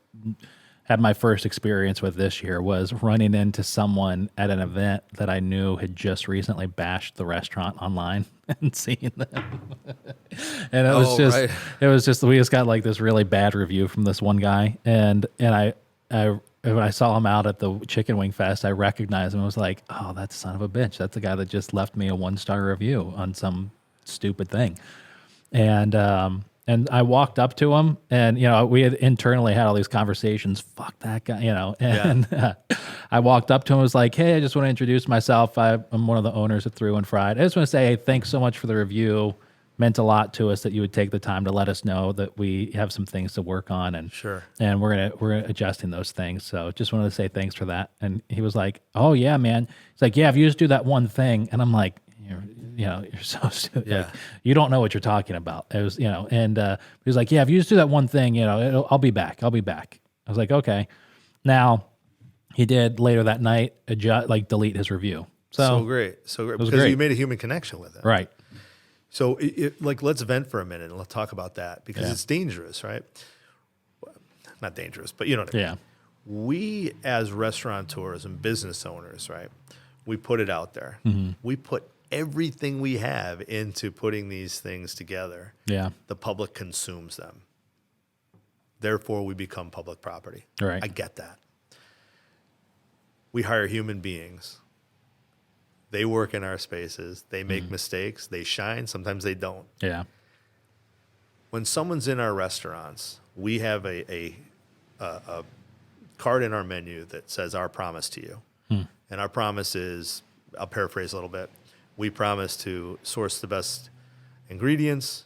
had my first experience with this year was running into someone at an event that I knew had just recently bashed the restaurant online and seeing them. And it was Oh, right. we just got like this really bad review from this one guy, and I when I saw him out at the Chicken Wing Fest, I recognized him and was like, oh, that son of a bitch. That's the guy that just left me a 1-star review on some stupid thing. And I walked up to him, and, you know, we had internally had all these conversations. Fuck that guy, you know. And I walked up to him and was like, hey, I just want to introduce myself. I'm one of the owners of 3 One Fried. I just want to say, hey, thanks so much for the review. Meant a lot to us that you would take the time to let us know that we have some things to work on, and Sure. and we're adjusting those things. So just wanted to say thanks for that. And he was like, "Oh yeah, man." He's like, "Yeah, if you just do that one thing," and I'm like, you're so stupid. Yeah. Like, you don't know what you're talking about. It was, and he was like, "Yeah, if you just do that one thing, I'll be back. I'll be back." I was like, "Okay." Now he did later that night delete his review. So great. Because great. you made a human connection with it. Right. So, let's vent for a minute and let's talk about that, because it's dangerous, right? Well, not dangerous, but you know what I mean. Yeah. We, as restaurateurs and business owners, right, we put it out there. We put everything we have into putting these things together. Yeah. The public consumes them. Therefore, we become public property. Right. I get that. We hire human beings They work in our spaces. They make mistakes. They shine. Sometimes they don't. Yeah. When someone's in our restaurants, we have a card in our menu that says our promise to you. And our promise is, I'll paraphrase a little bit, we promise to source the best ingredients,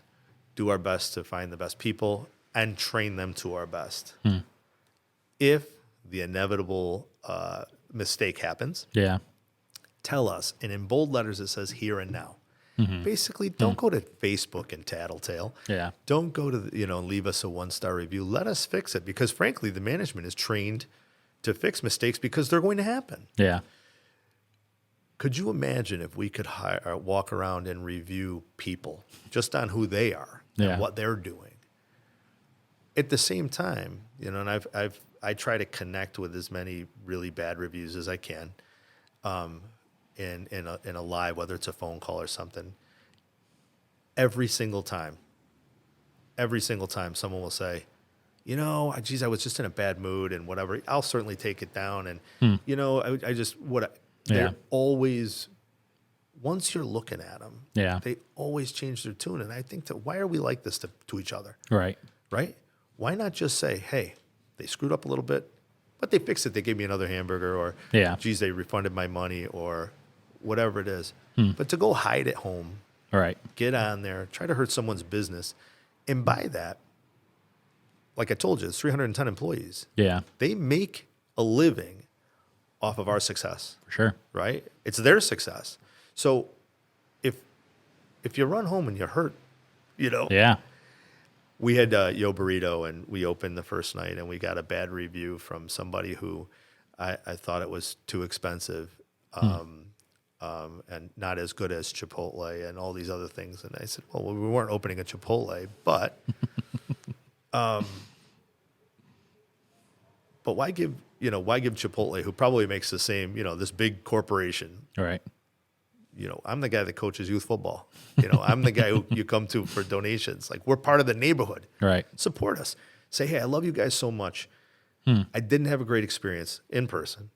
do our best to find the best people, and train them to our best. If the inevitable mistake happens, Yeah. tell us. And in bold letters, it says here and now. Basically, don't go to Facebook and tattletale. Yeah. Don't go to, leave us a 1-star review. Let us fix it because, frankly, the management is trained to fix mistakes because they're going to happen. Yeah. Could you imagine if we could walk around and review people just on who they are Yeah. and what they're doing? At the same time, and I try to connect with as many really bad reviews as I can, in a live, whether it's a phone call or something. Every single time, someone will say, geez, I was just in a bad mood and whatever. I'll certainly take it down, and they're always, once you're looking at them, Yeah. they always change their tune. And I think that why are we like this to each other? Right. Right? Why not just say, hey, they screwed up a little bit, but they fixed it. They gave me another hamburger, or, geez, they refunded my money, or whatever it is. But to go hide at home, Right. get on there, try to hurt someone's business, and by that, like I told you, it's 310 employees. Yeah. They make a living off of our success, For sure. right? It's their success. So if you run home and you're hurt, Yeah. we had Yo Burrito, and we opened the first night, and we got a bad review from somebody who I thought it was too expensive, and not as good as Chipotle and all these other things. And I said, well, we weren't opening a Chipotle, but but why give Chipotle, who probably makes the same, this big corporation, Right. I'm the guy that coaches youth football. I'm the guy who you come to for donations. Like, we're part of the neighborhood. Right. Support us. Say, hey, I love you guys so much. I didn't have a great experience in person.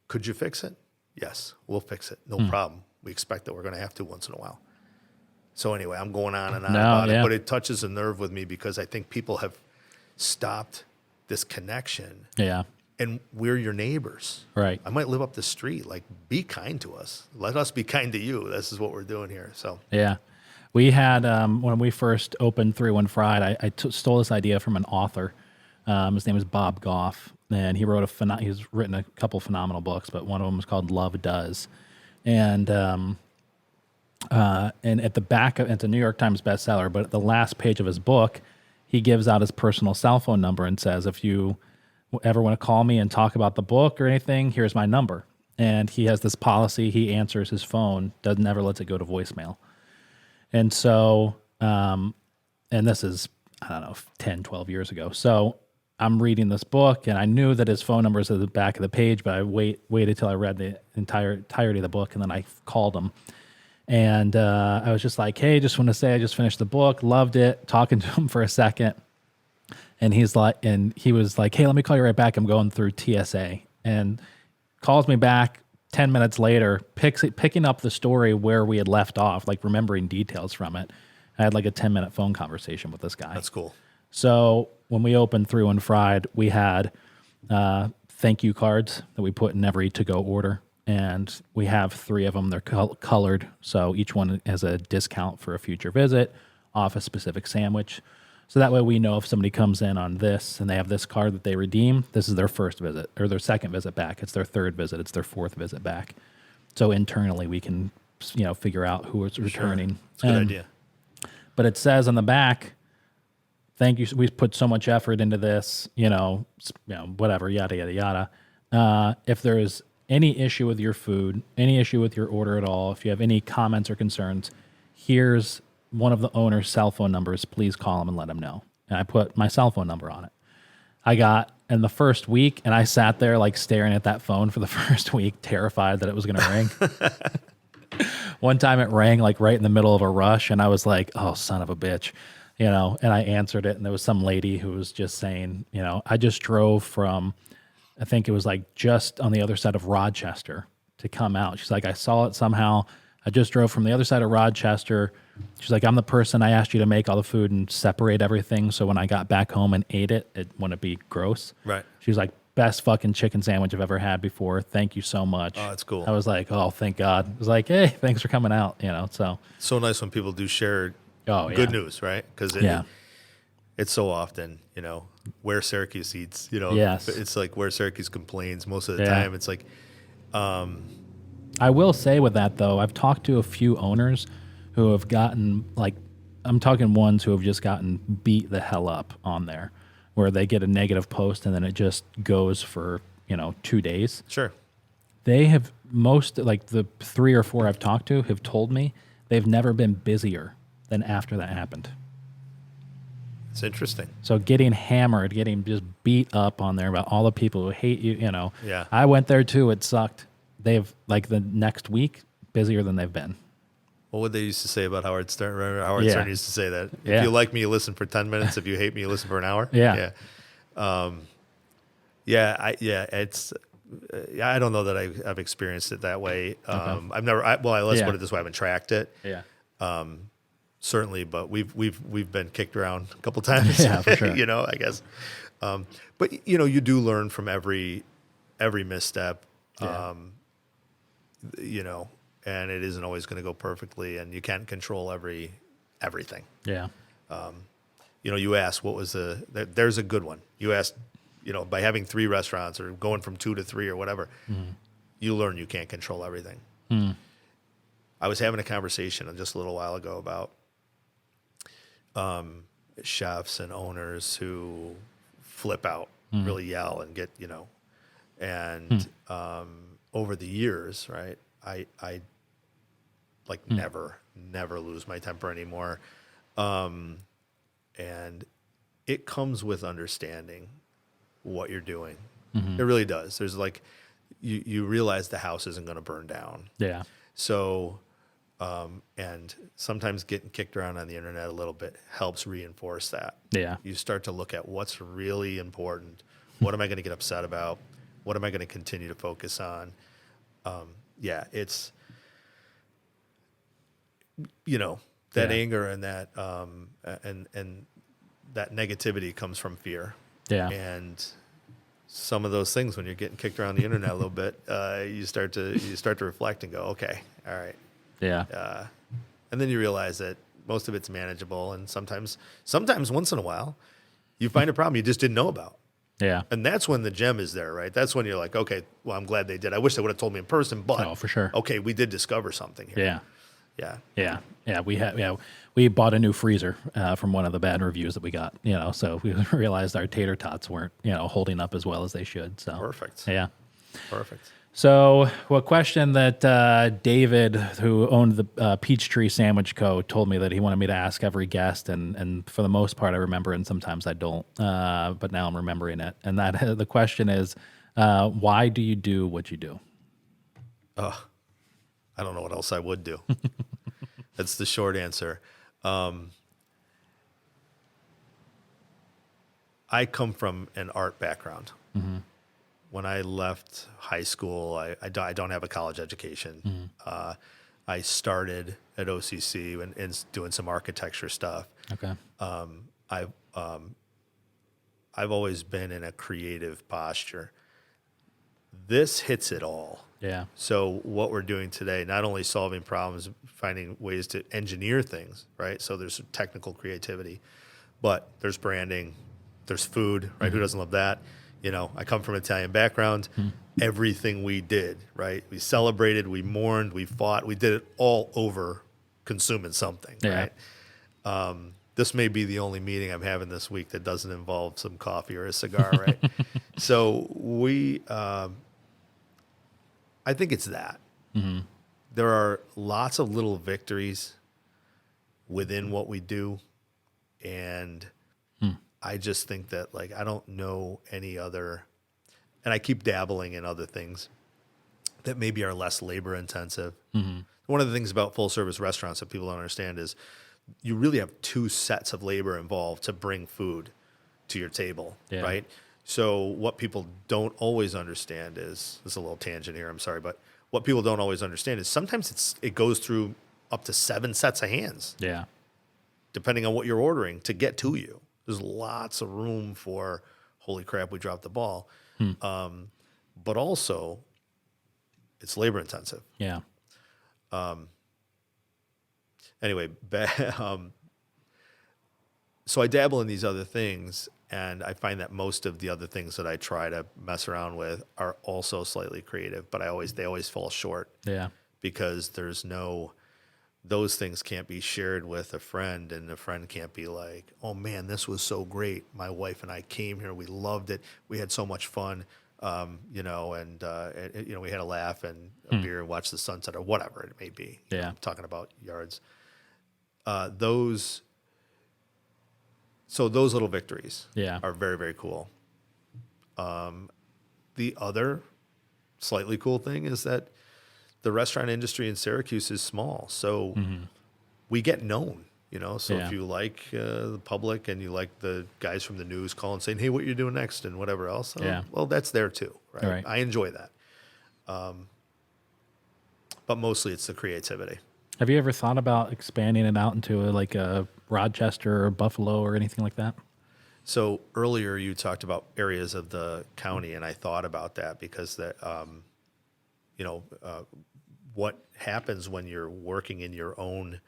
Could you fix it? Yes, we'll fix it. No problem. We expect that we're going to have to once in a while. So anyway, I'm going on and on about it, but it touches a nerve with me because I think people have stopped this connection. Yeah. And we're your neighbors. Right. I might live up the street. Like, be kind to us. Let us be kind to you. This is what we're doing here. So Yeah. We had, when we first opened 3-1 Fried, I stole this idea from an author. His name is Bob Goff, and he wrote he's written a couple phenomenal books, but one of them was called Love Does. And at the back of, it's a New York Times bestseller, but at the last page of his book, he gives out his personal cell phone number and says, if you ever want to call me and talk about the book or anything, here's my number. And he has this policy. He answers his phone, never lets it go to voicemail. And so, and this is, I don't know, 10, 12 years ago. So I'm reading this book, and I knew that his phone number is at the back of the page, but I waited till I read the entirety of the book, and then I called him. And I was just like, hey, just want to say I just finished the book, loved it, talking to him for a second. And he was like, hey, let me call you right back. I'm going through TSA. And calls me back 10 minutes later, picking up the story where we had left off, like remembering details from it. I had like a 10-minute phone conversation with this guy. that's cool. So when we opened 3-1 Fried, we had thank you cards that we put in every to-go order. And we have 3 of them. They're colored, so each one has a discount for a future visit off a specific sandwich. So that way we know if somebody comes in on this and they have this card that they redeem, this is their first visit or their second visit back. It's their third visit. It's their fourth visit back. So internally we can, figure out who is returning. It's a good idea. But it says on the back, thank you. We put so much effort into this, whatever, yada, yada, yada. If there's any issue with your food, any issue with your order at all, if you have any comments or concerns, here's one of the owner's cell phone numbers. Please call him and let him know. And I put my cell phone number on it. I got in the first week, and I sat there like staring at that phone for the first week, terrified that it was going to ring. One time it rang like right in the middle of a rush, and I was like, oh, son of a bitch. And I answered it, and there was some lady who was just saying, I just drove from, I think it was like just on the other side of Rochester to come out. She's like, I saw it somehow. I just drove from the other side of Rochester. She's like, I'm the person I asked you to make all the food and separate everything. So when I got back home and ate it, it wouldn't be gross. Right. She's like, best fucking chicken sandwich I've ever had before. Thank you so much. Oh, that's cool. I was like, oh, thank God. I was like, hey, thanks for coming out. So. So nice when people do share Oh, yeah. good news, right? Because Yeah. it's so often, where Syracuse eats, Yes. it's like where Syracuse complains most of the Yeah. time. It's like, I will say with that though, I've talked to a few owners who have gotten I'm talking ones who have just gotten beat the hell up on there, where they get a negative post and then it just goes for 2 days. sure. They have the 3 or 4 I've talked to have told me they've never been busier than after that happened. It's interesting. So getting hammered, getting just beat up on there about all the people who hate you, Yeah. I went there too. It sucked. They've the next week busier than they've been. What would they used to say about Howard Stern? Remember Howard Yeah. Stern used to say that. Yeah. If you like me, you listen for 10 minutes. If you hate me, you listen for an hour. Yeah. It's, I don't know that I've experienced it that way. I've never, let's Yeah. put it this way. I haven't tracked it. Yeah. Certainly, but we've been kicked around a couple times. Yeah, for sure. I guess. But you do learn from every misstep. Yeah. And it isn't always going to go perfectly, and you can't control everything. Yeah. You asked what was there's a good one. You asked, by having 3 restaurants or going from 2 to 3 or whatever, you learn you can't control everything. I was having a conversation just a little while ago about chefs and owners who flip out, really yell and get, and over the years, right, I never lose my temper anymore. And it comes with understanding what you're doing. It really does. There's you realize the house isn't going to burn down. Yeah. So, and sometimes getting kicked around on the internet a little bit helps reinforce that. Yeah. You start to look at what's really important. What am I going to get upset about? What am I going to continue to focus on? It's, that Yeah. anger and that, and that negativity comes from fear. Yeah. And some of those things, when you're getting kicked around the internet a little bit, you start to reflect and go, okay, all right. Yeah. And then you realize that most of it's manageable. And sometimes once in a while, you find a problem you just didn't know about. Yeah. And that's when the gem is there, right? That's when you're like, okay, well, I'm glad they did. I wish they would have told me in person, but Oh, for sure. okay, we did discover something here. Yeah. Yeah. Yeah. Yeah. We bought a new freezer from one of the bad reviews that we got, so we realized our tater tots weren't, holding up as well as they should. So Perfect. Yeah. Perfect. So, a question that David, who owned the Peachtree Sandwich Co., told me that he wanted me to ask every guest, and for the most part, I remember, and sometimes I don't. But now I'm remembering it, and that the question is, why do you do what you do? I don't know what else I would do. That's the short answer. I come from an art background. Mm-hmm. When I left high school, I don't have a college education. I started at OCC and doing some architecture stuff. Okay. I've always been in a creative posture. This hits it all. Yeah. So what we're doing today, not only solving problems, finding ways to engineer things, right? So there's technical creativity, but there's branding, there's food, right? Who doesn't love that? I come from an Italian background. Everything we did, right? We celebrated, we mourned, we fought, we did it all over consuming something, Yeah. right? This may be the only meeting I'm having this week that doesn't involve some coffee or a cigar, right? So I think it's that. Mm-hmm. There are lots of little victories within what we do, and I just think that I don't know any other, and I keep dabbling in other things that maybe are less labor intensive. Mm-hmm. One of the things about full service restaurants that people don't understand is you really have 2 sets of labor involved to bring food to your table, Yeah. right? So what people don't always understand is, this is a little tangent here, I'm sorry, but what people don't always understand is sometimes it goes through up to 7 sets of hands, Yeah. depending on what you're ordering to get to you. There's lots of room for, holy crap, we dropped the ball. But also, it's labor intensive. Yeah. Anyway, so I dabble in these other things, and I find that most of the other things that I try to mess around with are also slightly creative, but they always fall short Yeah. because those things can't be shared with a friend, and a friend can't be like, oh man, this was so great. My wife and I came here. We loved it. We had so much fun, and we had a laugh and a beer and watched the sunset or whatever it may be. Yeah. I'm talking about yards. Those little victories Yeah. are very, very cool. The other slightly cool thing is that the restaurant industry in Syracuse is small, so we get known, So Yeah. if you like the public and you like the guys from the news calling saying, "Hey, what you doing next?" and whatever else, Yeah. well, that's there too, right? Right. I enjoy that, but mostly it's the creativity. Have you ever thought about expanding it out into a Rochester or Buffalo or anything like that? So earlier you talked about areas of the county, and I thought about that because what happens when you're working in your own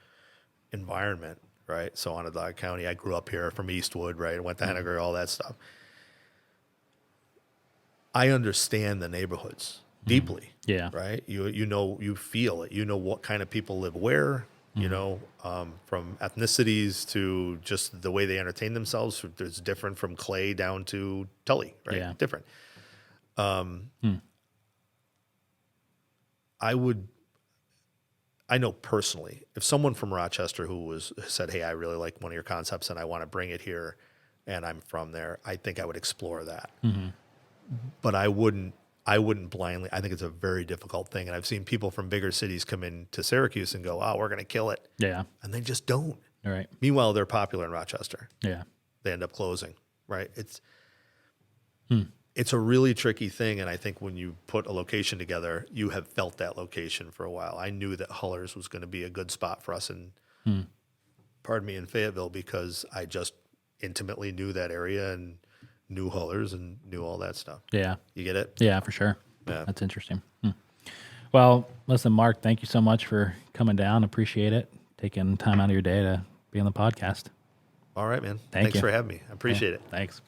environment, right? So Onondaga County, I grew up here from Eastwood, right? I went to Henniker, all that stuff. I understand the neighborhoods deeply, Yeah. right? You feel it. You know what kind of people live where, from ethnicities to just the way they entertain themselves. It's different from Clay down to Tully, right? Yeah. Different. I know personally, if someone from Rochester who said, "Hey, I really like one of your concepts and I want to bring it here, and I'm from there," I think I would explore that. But I wouldn't blindly. I think it's a very difficult thing, and I've seen people from bigger cities come into Syracuse and go, "Oh, we're going to kill it," Yeah. and they just don't. All right. Meanwhile, they're popular in Rochester. Yeah. They end up closing, right? It's a really tricky thing, and I think when you put a location together, you have felt that location for a while. I knew that Hullers was going to be a good spot for us in Fayetteville, because I just intimately knew that area and knew Hullers and knew all that stuff. Yeah. You get it? Yeah, for sure. Yeah. That's interesting. Well, listen, Mark, thank you so much for coming down. Appreciate it. Taking time out of your day to be on the podcast. All right, man. Thank Thanks you. for having me. I appreciate it. Thanks.